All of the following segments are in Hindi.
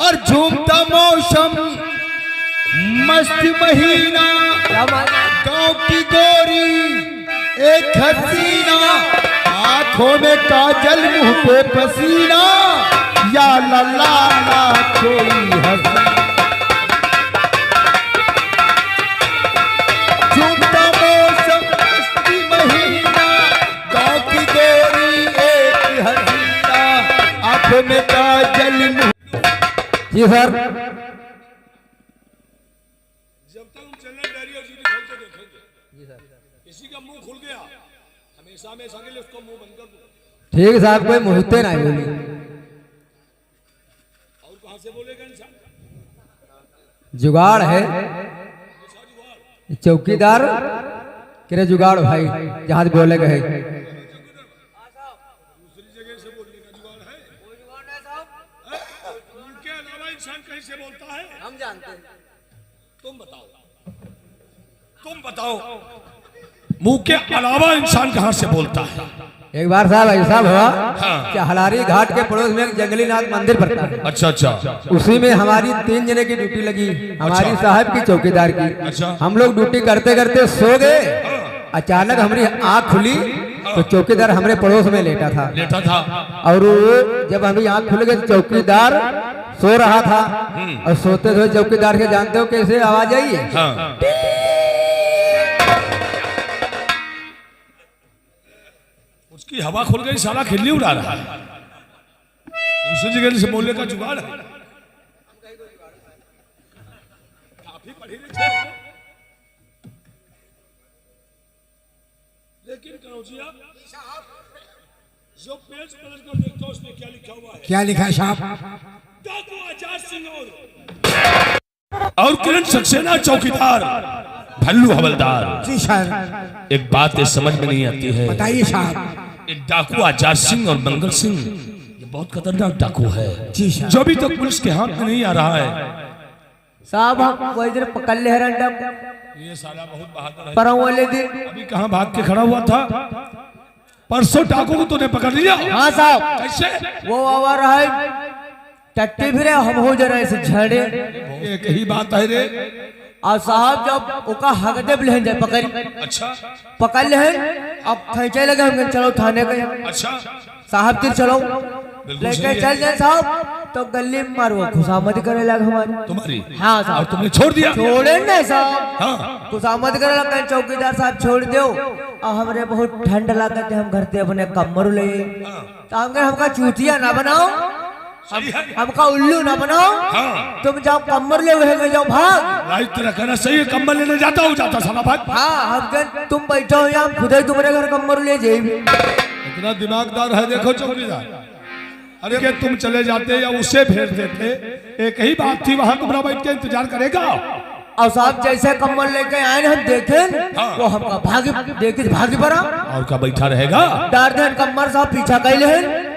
और झूमता मौसम मस्त महीना, गांव की गोरी एक हसीना, आंखों में काजल मुंह पे पसीना, या लल्ला ला कोई हसी। झूमता मौसम मस्त महीना, गांव की गोरी एक हसीना, आंखों में काजल मुंह। जी सर। जब तक हम चैनल डायरी और जीडी खोल के देखेंगे जी सर, किसी का मुंह खुल गया हमेशा हमेशा के लिए उसको मुंह बंद कर दो। ठीक साहब, कोई मुहूर्ते नहीं बोली। और कहां से बोलेगा इंसान? जुगाड़ है चौकीदार करे जुगाड़ भाई, जहां बोले गए दूसरी जगह से बोलने का जुगाड़ है? कोई जुगाड़ नहीं साहब। उनके अलावा इंसान कहीं से बोलता है? हम जानते हैं। तुम बताओ मुंह के अलावा इंसान कहां से बोलता है? एक बार साहब ऐसा हुआ हाँ। कि हलारी घाट के पड़ोस में एक जंगली नाथ मंदिर पड़ता है। अच्छा अच्छा। उसी में हमारी 3 जने की ड्यूटी लगी, हमारी साहब की चौकीदार की। अच्छा। हम लोग ड्यूटी करते करते सो गए, अचानक हमारी आंख खुली तो चौकीदार हमारे पड़ोस में लेटा था। और वो जब हमारी आंख खुल गई तो चौकीदार सो रहा था, और सोते सोते चौकीदार के जानते हो कैसे आवाज आई है? हाँ। उसकी हवा खुल गई, साला खिल्ली उड़ा रहा है। दूसरी जगह से बोलने का जुगाड़ है। काफी पढ़ी लिखी हो। लेकिन कनौजिया जो पेज पलट कर देखता हूं उसमें क्या लिखा हुआ है? क्या लिखा है साहब? डाकू आजाद सिंह और किरण सक्सेना चौकीदार भल्लू हवलदार। जी सर। एक बात ये समझ में नहीं आती है, बताइए साहब। एक डाकू आजाद सिंह और मंगल सिंह ये बहुत खतरनाक डाकू है। जी सर। जो अभी तक पुलिस के हाथ में नहीं आ रहा है। साहब हम वो इधर पकड़ ले रैंडम, ये साला बहुत बहादुर है। परसों वाले दिन। अभी कहाँ भाग के खड़ा हुआ था? परसों डाकू को तूने पकड़ लिया? हाँ साहब। कैसे? वो आवा रहा है टट्टी फिरे, हम हो जा रहे से झड़े। एक ही बात है रे। और साहब जब उका हगदे बलहन जाए पकड़ अच्छा पकड़ ले, अब खींचे लगे हम चलो थाने गए। अच्छा। साहब फिर चलो लेके सही है। चल जाए साहब, तो गली में मारो खुशामद करे लगे हमारी। तुम्हारी? हाँ और साहब। तुमने छोड़ दिया? छोड़े नहीं साहब, हाँ। खुशामद करे लगे चौकीदार साहब छोड़ दो। और हमरे बहुत ठंड लगते थे, हम घर से अपने कमर ले तो हमका चूतिया ना बनाओ, हमका उल्लू ना बनाओ। हाँ। तुम जाओ कमर ले हुए जाओ भाग। राइट तेरा कहना सही है। कंबल लेने जाता हूँ, जाता साला भाग। हाँ हम तुम बैठो हो यहाँ, खुद ही तुम्हारे घर कमर ले जाइए। इतना दिमागदार है देखो चौकीदार। अरे कि तुम चले जाते या उसे भेज देते, एक ही बात थी, वहां तुम्हारा बैठ के इंतजार करेगा। और साहब जैसे कम्बल लेके आए हम देखें हाँ। वो हमका भागी देखे भागी पड़ा। और का बैठा रहेगा? डर देन कम्बर साहब पीछा कैले हैं,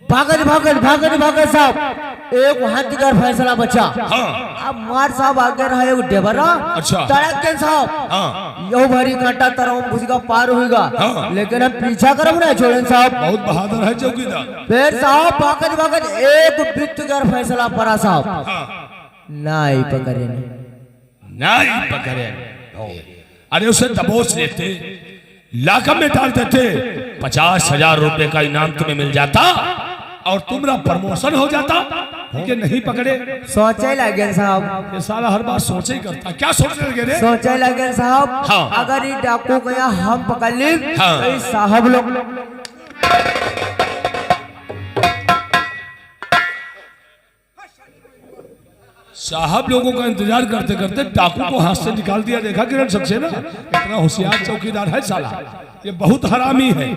भागत भागत भागत भागत साहब एक हाथ कर फैसला बचा। हाँ। अब मार साहब आगे रहा एक डेबरा। अच्छा। तड़क के साहब हाँ। यो भरी कांटा तरह घुसगा पार होगा। हाँ। लेकिन हम पीछा करब ना छोड़न साहब। बहुत बहादुर है चौकीदार। फिर साहब भागत भागत एक बिट कर फैसला पड़ा साहब। हाँ। नहीं पकड़े नहीं पकड़े। अरे उसे दबोच लेते, लाकअप में डाल देते, 50,000 रुपए का इनाम तुम्हें मिल जाता और तुम्हारा प्रमोशन हो जाता। कि नहीं पकड़े? सोचे लगे साहब, ये साला हर बात सोचे ही करता। क्या सोचने लगे रे? सोचे लगे साहब। हाँ। अगर ये डाकू गया हम पकड़ ली हाँ। तो ये साहब लोग साहब लोगों का इंतजार करते करते डाकू को हाथ से निकाल दिया। देखा किरण सक्सेना इतना होशियार चौकीदार है साला, ये बहुत हरामी है।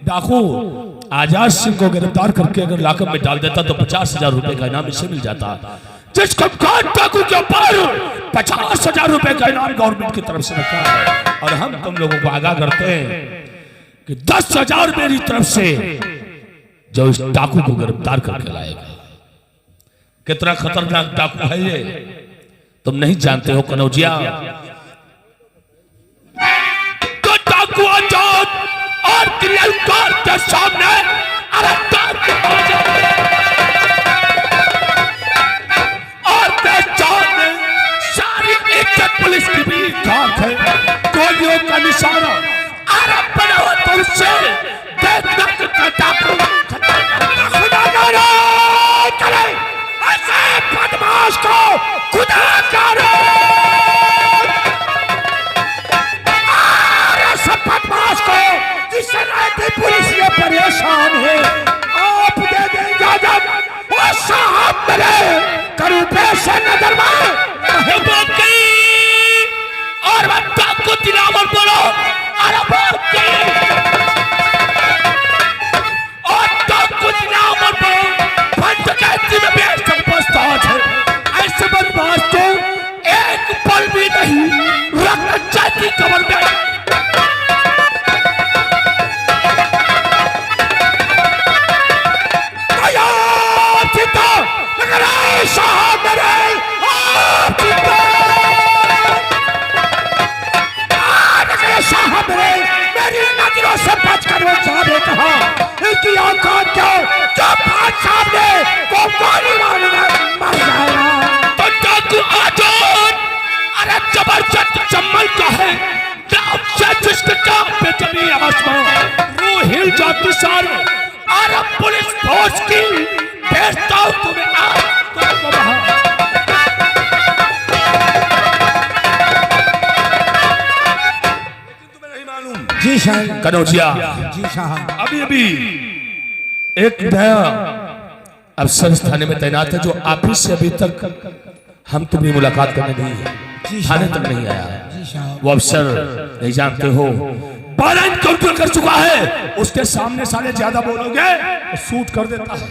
डाकू आजाद सिंह को गिरफ्तार करके अगर लाकअप में डाल देता तो 50,000 रुपए का इनाम इससे मिल जाता। जिसको डाकू के ऊपर 50,000 रुपए का इनाम गवर्नमेंट की तरफ से रखा है। और हम तुम लोगों को आगाह करते हैं कि 10,000 मेरी तरफ से जो इस डाकू को गिरफ्तार करके लाएगा। कितना खतरनाक डाकू है ये, तुम नहीं जानते हो कनौजिया। तो डाकू आजाद और क्रिएटर के सामने अरे तीरों का निशाना अरब बना हुआ तुमसे देखना कि डाकू खुदा करो करे ऐसे बदमाश को खुदा करो ऐसे बदमाश को जिससे रहती पुलिस ये परेशान है आप दे दें इजाजत वो साहब मेरे करूं पेश नजर में और मैं डाकू दिलावर बोलो अरब और डाकू दिलावर बोलो फंड कहती में बेशक बस्ताज है ऐसे बदमाश को एक पल भी नहीं रखना चाहती कमर में साहब मेरी नजरों से बचकर वो साहब ने कहा इनकी औकात क्या जो बादशाह ने वो गोली मारना मर जाएगा तो डाकू आजाद अरे जबरदस्त चम्मल का है जिसका पे जमी आसमान रूह हिल जाती सारे अरब पुलिस फोर्स की भेजता हूं तुम्हें आज तुमको वहां जी साहब कनौजिया जी साहब अभी अभी एक नया अफसर इस थाने में तैनात है जो ऑफिस से अभी तक हम तुम्हें मुलाकात करने नहीं है थाने तक नहीं आया वो अफसर नहीं जानते हो 12 एनकाउंटर कर चुका है उसके सामने साले ज्यादा बोलोगे तो शूट कर देता है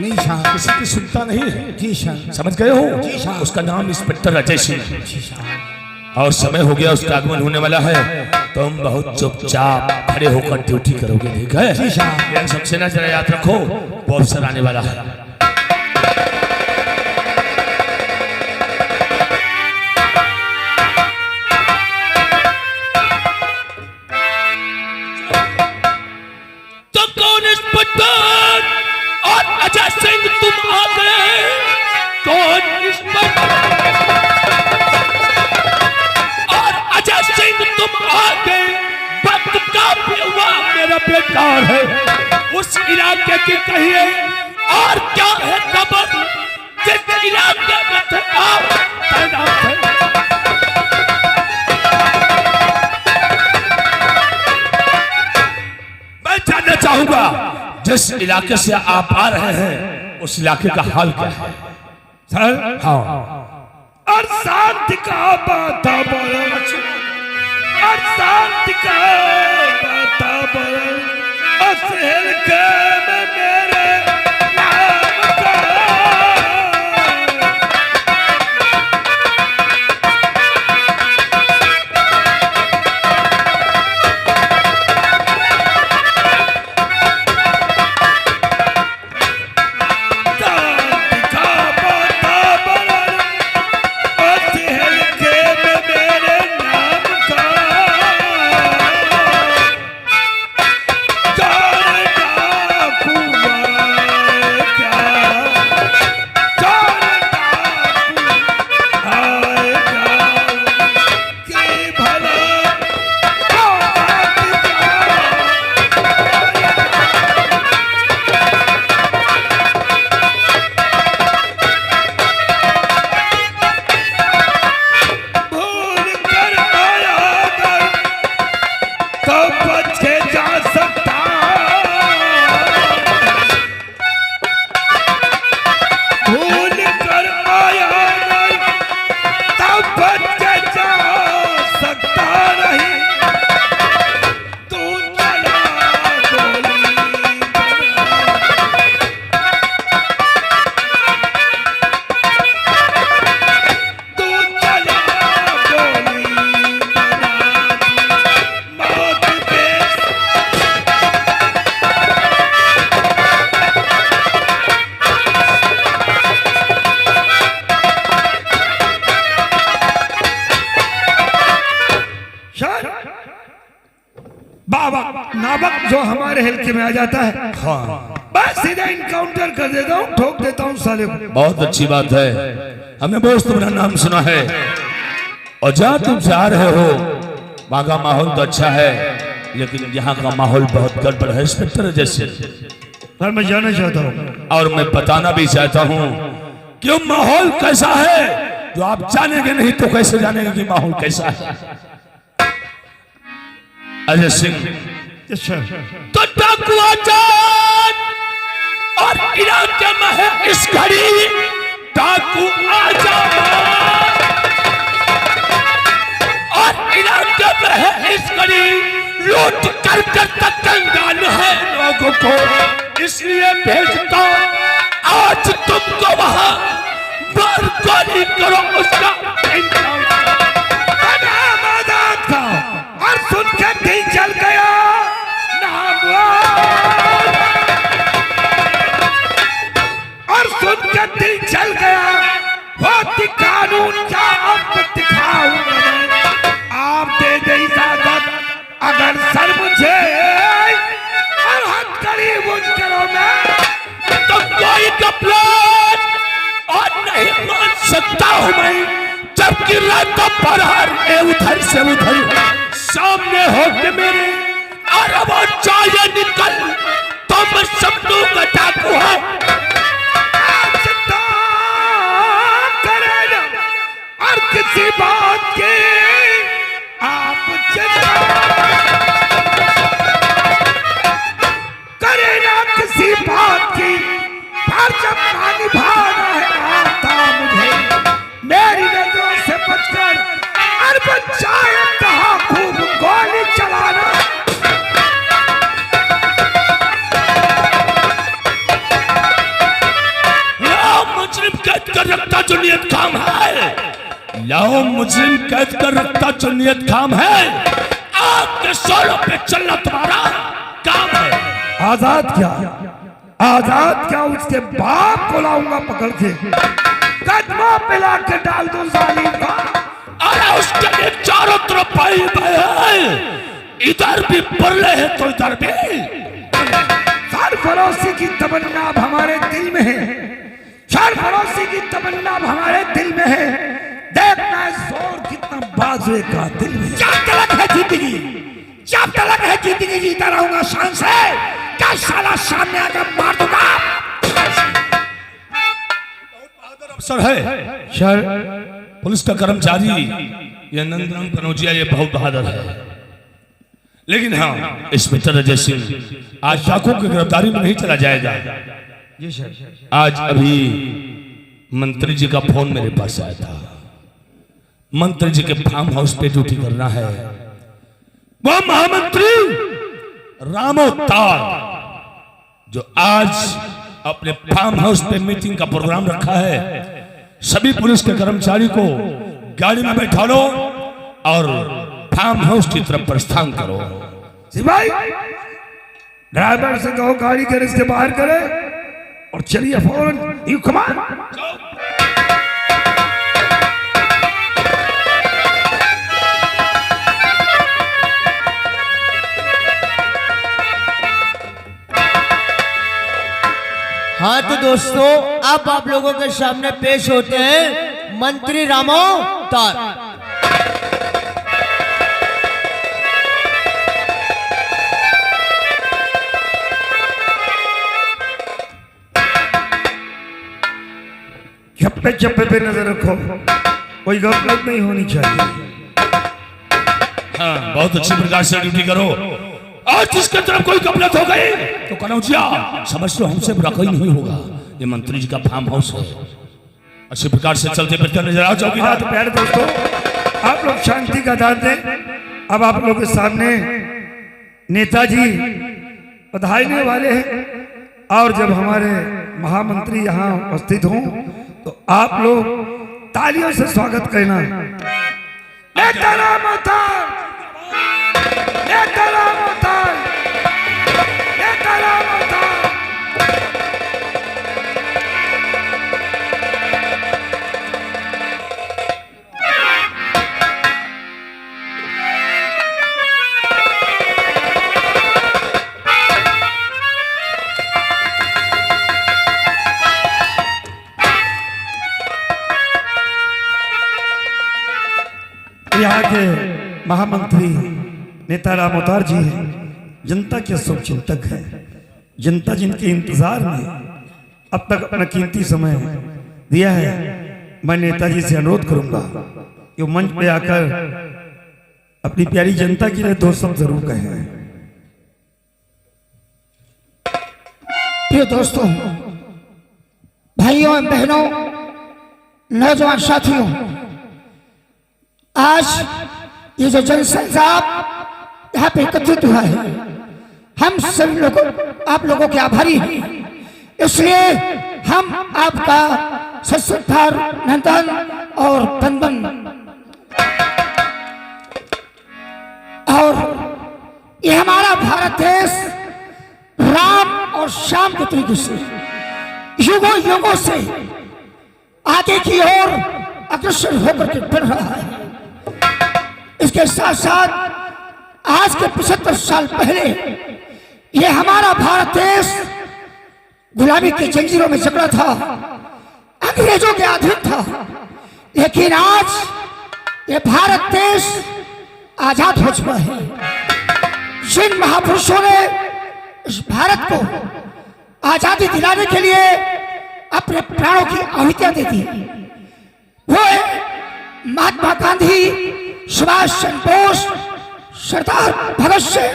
नहीं साहब किसी की सुनता नहीं है जी साहब समझ गए हो जी साहब। उसका नाम इंस्पेक्टर अजय सिंह है जी साहब और समय हो गया उसका आगमन होने वाला है तुम बहुत चुपचाप खड़े होकर ड्यूटी करोगे ठीक है जी साहब। सक्सेना जरा याद रखो वो अफसर आने वाला है तो कौन इंस्पेक्टर और अजय सिंह तुम आ गए कौन इंस्पेक्टर तुम आगे वक्त काफी हुआ मेरा बेकार है उस इलाके की कहिए और क्या है खबर जिस इलाके में थे आप तैनात थे मैं जानना चाहूंगा जिस इलाके से आप आ रहे हैं उस इलाके का हाल क्या है सर हाँ और शांति का बात और शांति का वातावरण असहल के में मेरे नाम का शांति का वातावरण असहल के में मेरे नाम का नाबक जो हमारे हल्के में आ जाता है हाँ। बस सीधा इनकाउंटर कर देता हूँ ठोक देता हूँ साले को बहुत अच्छी बात है हमने बहुत तुम्हारा नाम सुना है और जहाँ तुम जा रहे हो वहाँ का माहौल तो अच्छा है, लेकिन यहाँ का माहौल बहुत गड़बड़ है इंस्पेक्टर जैसे। सर मैं जानना चाहता हूँ, और मैं बताना भी चाहता हूँ कि माहौल कैसा है, जो आप जानेंगे नहीं तो कैसे जानेंगे कि माहौल कैसा है। अजय सिंह तो डाकू आजाद और इलाके में है इस घड़ी डाकू आजाद और इलाके में है इस घड़ी लूट कर तक कंगाल है लोगों को, इसलिए भेजता आज तुमको वहां मार गोली करो उसका इंतजाम था। और सुन के दिल जल गया और सुन के दिल जल गया वो कानून का अब दिखाऊंगा मैं। आप दे दे इजाजत अगर सर मुझे और हद करीब उन करो मैं तो कोई कपलान और नहीं मान सकता हूं मैं, जबकि रात पर हर उधर से उधर सामने होके मेरे और वो चाहे निकल तो मैं सबनों का डाकू है। और किसी बात की आप चिंता करे ना किसी बात की, पर जब निभाना है आता मुझे मेरी नजरों से बचकर और बचाए कहा खूब गोली चलाना। मुजरिम कैद कर रखता जो नियत काम है, लाओ मुजरिम कैद कर रखता जो नियत काम है, आपके सोलों पे चलना तुम्हारा काम है। आजाद क्या उसके बाप को लाऊंगा पकड़ के कदमों पे ला के डाल दूं जालिम का। अरे उसके लिए चारों तरफ भाई भाई, इधर भी बल्ले है तो इधर भी। सरफरोशी की तमन्ना अब हमारे दिल में है, सरफरोशी की तमन्ना अब हमारे दिल में है। देखना है जोर कितना बाजुए का दिल में। जब तलक है जिंदगी, जब तलक है जिंदगी जीता रहूंगा शान से, क्या साला सामने आकर मार दूंगा। अफसर है सर, पुलिस का कर्मचारी ये नंदराम कनौजिया ये बहुत बहादुर है, लेकिन हाँ इंस्पेक्टर अजय सिंह आज डाकू की गिरफ्तारी में नहीं चला जाएगा। जी सर। आज अभी मंत्री जी का फोन मेरे पास आया था, मंत्री जी के फार्म हाउस पे ड्यूटी करना है। वो महामंत्री रामो ताल जो आज अपने फार्म हाउस पे मीटिंग का प्रोग्राम रखा है, सभी पुलिस के कर्मचारी को गाड़ी में बैठा लो और फार्म हाउस की तरफ प्रस्थान करो। सिपाही ड्राइवर से कहो गाड़ी गैरेज के बाहर करे और चलिए फौरन। यू कमान। हाँ तो दोस्तों अब आप लोगों के सामने पेश होते हैं मंत्री रामो तार। चप्पे चप्पे पे नजर रखो, कोई गलत नहीं होनी चाहिए। हाँ बहुत अच्छी प्रकार से ड्यूटी करो, और जिसके तरफ कोई गलत हो गई तो कनौजिया समझ लो हमसे बुरा कोई नहीं होगा। ये मंत्री जी का फार्म हाउस है, अच्छी प्रकार से चलते फिरते नजर आओ चौकीदार। तो प्यारे दोस्तों, आप लोग शांति का दाद दें। अब आप लोग के सामने नेताजी बधाईने वाले हैं, और जब हमारे महामंत्री यहाँ उपस्थित हों तो आप लोग तालियों से स्वागत करना। नेता रामो तार, नेता रामो तार, नेता रामो तार। यहाँ के महामंत्री नेता राम अवतार जी हैं, जनता के शुभ चिंतक हैं। जनता जिनके इंतजार में अब तक अपना कीमती समय दिया है, मैं नेताजी से अनुरोध करूंगा कि वो मंच पे आकर अपनी प्यारी जनता के लिए दो शब्द जरूर कहें। प्रिय दोस्तों, भाइयों एवं बहनों, नौजवान साथियों, आज ये जो जनसंचार यहाँ पे एकत्रित हुआ है, हम सभी लोगों, आप लोगों के आभारी हैं। इसलिए हम आपका सत्कार, नंदन और तनबन और ये हमारा भारत देश राम और श्याम के तरीके से युगों युगों से आगे की ओर अग्रसर होकर के बढ़ रहा है। इसके साथ साथ आज के 75 साल पहले ये हमारा भारत देश गुलामी की जंजीरों में जकड़ा था, अंग्रेजों के अधीन था। लेकिन आज ये भारत देश आजाद हो चुका है। जिन महापुरुषों ने इस भारत को आजादी दिलाने के लिए अपने प्राणों की आहुतियां दे दी, वो महात्मा गांधी, सुभाष चंद्र बोस, सरदार भगत सिंह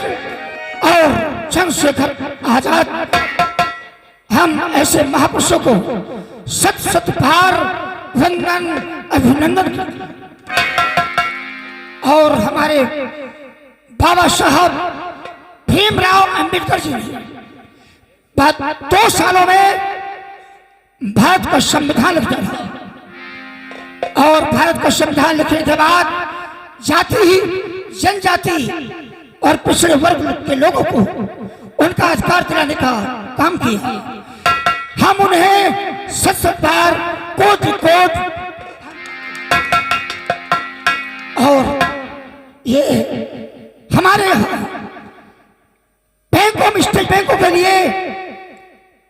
और चंद्रशेखर आजाद। हम ऐसे महापुरुषों को सत सत बार वंदन अभिनंदन करते और हमारे बाबा साहब भीमराव अंबेडकर जी ने 2 सालों में भारत का संविधान लिख दिया और भारत का संविधान लिखने के बाद जाति, जनजाति और पिछड़े वर्ग के लोगों को उनका अधिकार दिलाने का काम किया। हम उन्हें सत बार कोटि कोट और ये हमारे बैंकों में, स्टेट बैंकों के लिए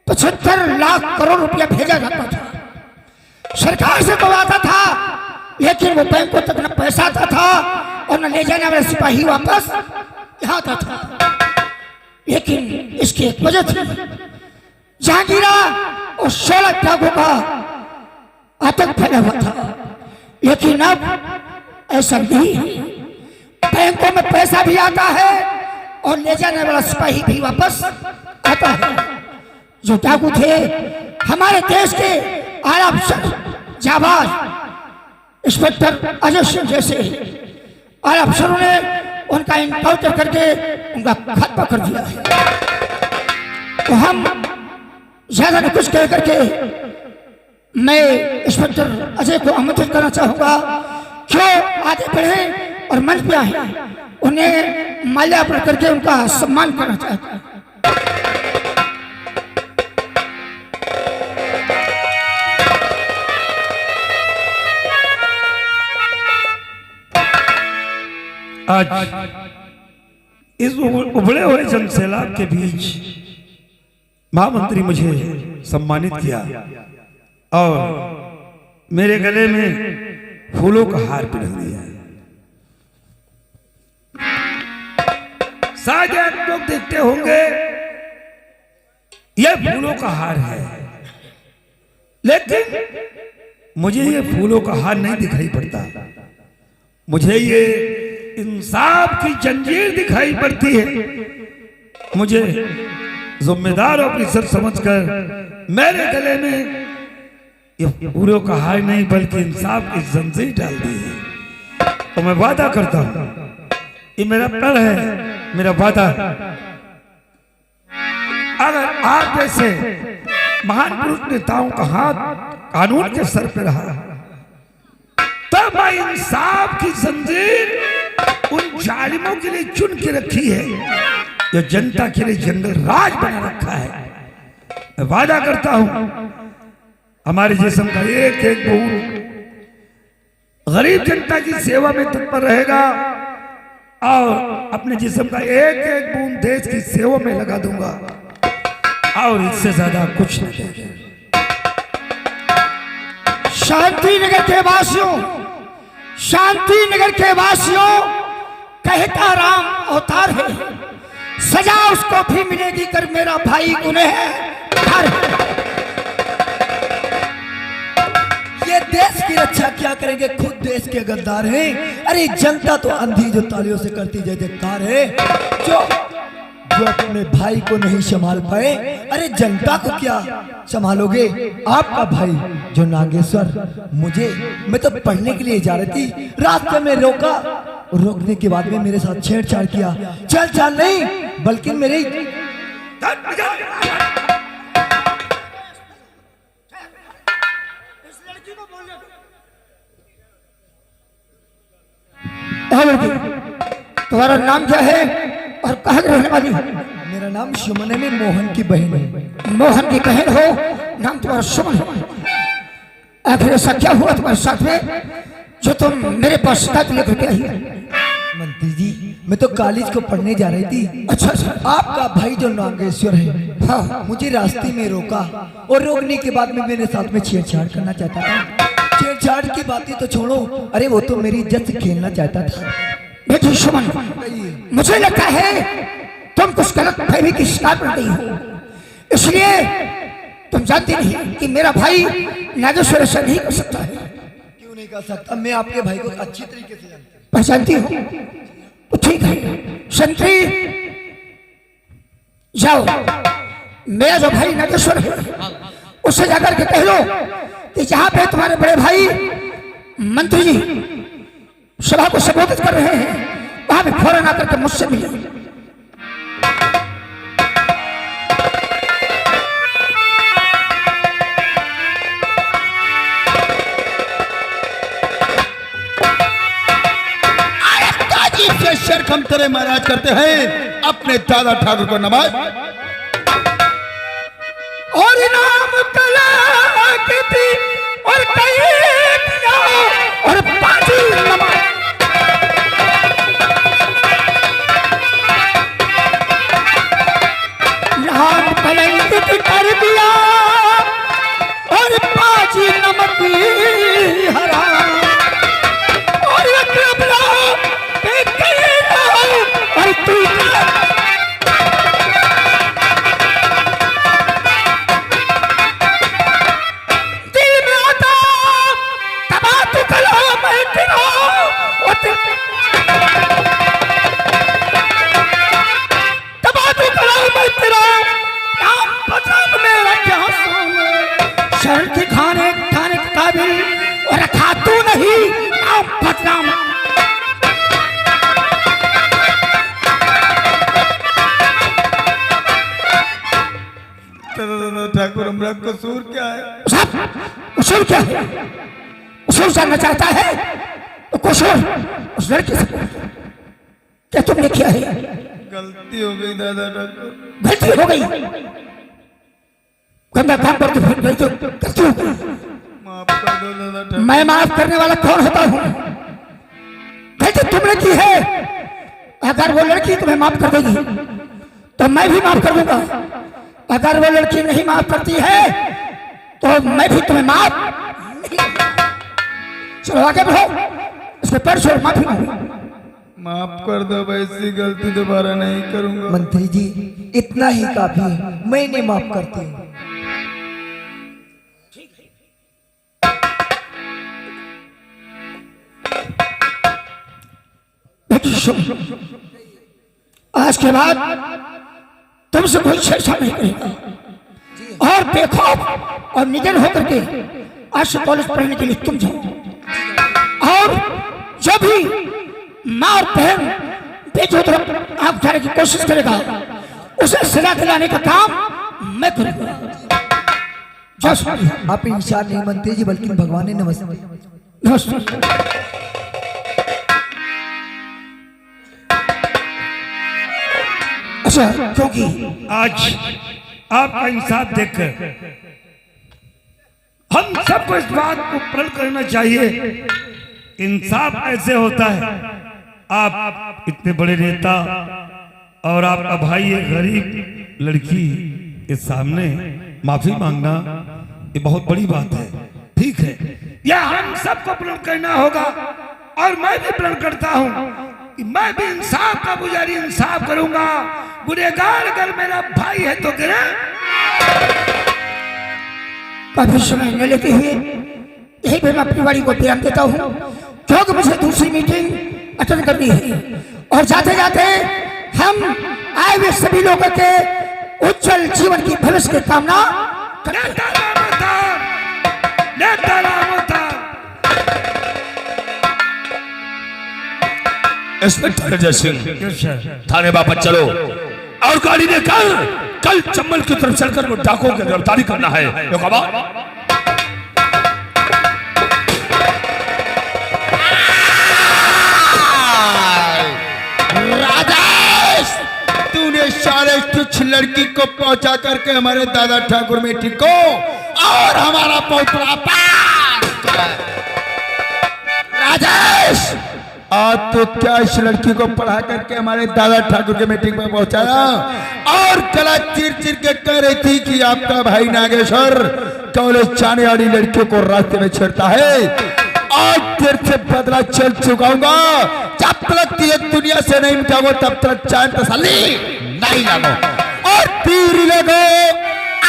75 लाख करोड़ रुपया भेजा जाता था। सरकार से तो आता था, लेकिन वो बैंकों तक न पैसा आता था और न ले जाने वाले सिपाही वापस यहाँ आता था। लेकिन इसकी एक वजह थी, जहांगीरा और 16 त्यागों का आतंक फैला हुआ था। लेकिन अब ऐसा नहीं है, बैंकों में पैसा भी आता है और ले जाने वाला सिपाही भी वापस आता है। जो डाकू थे हमारे देश के आला अफसर, जाबाज इंस्पेक्टर अजय सिंह जैसे आला अफसरों ने उनका इनकाउंटर करके उनका खात्मा कर दिया है। तो हम ज्यादा न कुछ कह करके मैं इंस्पेक्टर अजय को आमंत्रित करना चाहूंगा कि आगे बढ़े और मंच पे आए, उन्हें माल्यार्पण करके उनका सम्मान करना चाहता हूं। आज इस उभरे हुए जनसैलाब के बीच महामंत्री मुझे सम्मानित किया और मेरे गले में फूलों का हार पहना दिया। शायद आप लोग देखते होंगे यह फूलों का हार है, लेकिन मुझे ये फूलों का हार नहीं दिखाई पड़ता। मुझे ये इंसाफ की जंजीर दिखाई पड़ती है। मुझे जिम्मेदार ऑफिसर समझकर मेरे गले में ये फूलों का हार नहीं बल्कि इंसाफ की जंजीर डाल दी है। तो मैं वादा करता हूं, ये मेरा प्रण है, मेरा वादा। अगर आप जैसे महान पुरुष नेताओं का हाथ कानून के सर पे रहा तब मैं इंसाफ की जंजीर उन जालिमों के लिए चुन के रखी है जो जनता के लिए जंगल राज बना रखा है। मैं वादा करता हूं हमारे जिस्म का एक एक बूंद गरीब जनता की सेवा में तत्पर रहेगा और अपने जिस्म का एक एक बूंद देश की सेवा में लगा दूंगा और इससे ज्यादा कुछ नहीं देगा। शांति नगर के वासियों, शांति नगर के वासियों, कहता राम अवतार है, सजा उसको भी मिलेगी कर मेरा भाई गुनहगार है। ये देश की रक्षा क्या करेंगे, खुद देश के गद्दार हैं। अरे जनता तो अंधी जो तालियों से करती जय जयकार है, जो अपने भाई को नहीं संभाल पाए, अरे जनता को क्या संभालोगे। आपका भाई जो नागेश्वर, मैं तो पढ़ने के लिए जा रही थी, रास्ते में रोका, रोकने के बाद में मेरे साथ छेड़छाड़ किया। छेड़छाड़ नहीं बल्कि मेरे तुम्हारा नाम क्या है और कहाँ की रहने वाली हो? मेरा नाम सुमन है, मैं मोहन की बहन है। मोहन की बहन हो, नाम तुम्हारा सुमन है। आखिर ऐसा क्या हुआ तुम्हारे साथ में जो तुम मेरे पास शिकायत लेकर के आई? मंत्री जी, मैं तो कॉलेज को पढ़ने जा रही थी। अच्छा अच्छा। आपका भाई जो नागेश्वर है, हाँ, मुझे रास्ते में रोका और रोकने के बाद में मेरे साथ में छेड़छाड़ करना चाहता था। छेड़छाड़ की बातें तो छोड़ो, अरे वो तो मेरी इज्जत से खेलना चाहता था। बेटी सुमन, मुझे लगता है तुम कुछ गलत फहमी की शिकार बन गई हो, इसलिए तुम जानती नहीं कि मेरा भाई नागेश्वर ऐसा नहीं कर सकता है। क्यों नहीं कर सकता, मैं आपके भाई को अच्छी तरीके से जानता हूं। पहचानती हो तो ठीक है। संतरी जाओ, मेरा जो भाई नागेश्वर है उससे जाकर के कह दो कि जहां पे तुम्हारे बड़े भाई मंत्री जी सभा को संबोधित कर रहे हैं, वहां पे फौरन आकर के मुझसे मिले। से शर हम तेरे महाराज करते हैं अपने दादा ठाकुर को नवाज और इनाम तलाकती और कई और पाजी नमाज। नाम कलंकित कर दिया और पाजी नमक हरा और और तू दिल में आता तबा तू कला मैं तेरा तबा तू कला मैं तेरा नाम बदनाम मेरा क्या शरण के खाने खाने के काबिल और रखा तू नहीं नाम बदनाम। ठाकुर हमारा कसूर क्या है? कसूर क्या है? कसूर जानना चाहता है तो कसूर उस लड़की से पूछ। क्या तुमने किया है? गलती हो गई दादा ठाकुर। गलती हो गई? गंदा काम करके फिर गलती हो गई। माफ कर दो दादा ठाकुर। मैं माफ करने वाला कौन होता हूँ? गलती तुमने की है, अगर वो लड़की तुम्हें माफ कर देगी तो मैं भी माफ कर दूंगा। अगर वो लड़की नहीं माफ करती है तो मैं भी तुम्हें माफ नहीं। चलो आगे बढ़ो, इसमें पैर छोड़ माफी मांगो। माफ कर दो, वैसी गलती दोबारा नहीं करूंगा। मंत्री जी, इतना ही काफी है, मैं नहीं माफ करती हूँ। आज के बाद तुमसे कोई छेड़छाड़ नहीं करेगा और बेखौफ और निडर होकर के आज से कॉलेज पढ़ने के लिए तुम जाओ। और जब भी माँ और बहन बेटों तरफ आंख उठाने की कोशिश करेगा उसे सजा दिलाने का काम मैं करूंगा। आप इंसान नहीं मंत्री जी बल्कि भगवान ने नमस्ते। अच्छा, क्योंकि आज आपका इंसाफ देखकर हम सबको इस बात को प्रण करना चाहिए, इंसाफ ऐसे होता है। आप इतने बड़े नेता और आपका भाई एक गरीब लड़की के सामने माफी मांगना ये बहुत बड़ी बात है। ठीक है, यह हम सबको प्रण करना होगा और मैं भी प्रण करता हूं कि मैं भी इंसाफ का पुजारी इंसाफ करूंगा। गुनहगार अगर मेरा भाई है तो गिरे। काफी समय न लेते हुए यही पे मैं अपनी वाणी को विराम देता हूँ, क्योंकि मुझे दूसरी मीटिंग अटेंड करनी है। और जाते जाते हम आए हुए सभी लोगों के उज्जवल जीवन की भविष्य की कामना नेता राम अवतार, नेता राम अवतार। इंस्पेक्टर अजय सिंह थाने वापस चलो और गाड़ी लेकर कल चंबल की तरफ चलकर वो डाकुओं की गिरफ्तारी करना है। राजेश, तूने सारे तुच्छ लड़की को पहुंचा करके हमारे दादा ठाकुर मेठी को और हमारा पोतरा राजेश, आज तो क्या इस लड़की को पढ़ा करके हमारे दादा ठाकुर के मीटिंग में पहुंचाया और गला चिर चिर के कह रही थी कि आपका भाई नागेश्वर कॉलेज जाने वाली लड़कियों को रास्ते में छेड़ता है। आज तेरे से बदला चल चुकाऊंगा। जब तक तुझे दुनिया से नहीं मिटाओ तब तक चैन तसल्ली नहीं लगो। और तीर लगो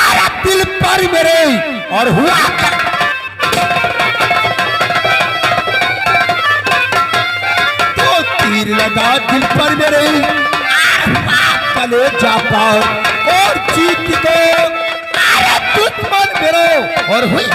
आया दिल पर मेरे और हुआ तो तीर लगा दिल पर मेरे कलेजा पाओ और जीत को आया दुश्मन मेरे और हुई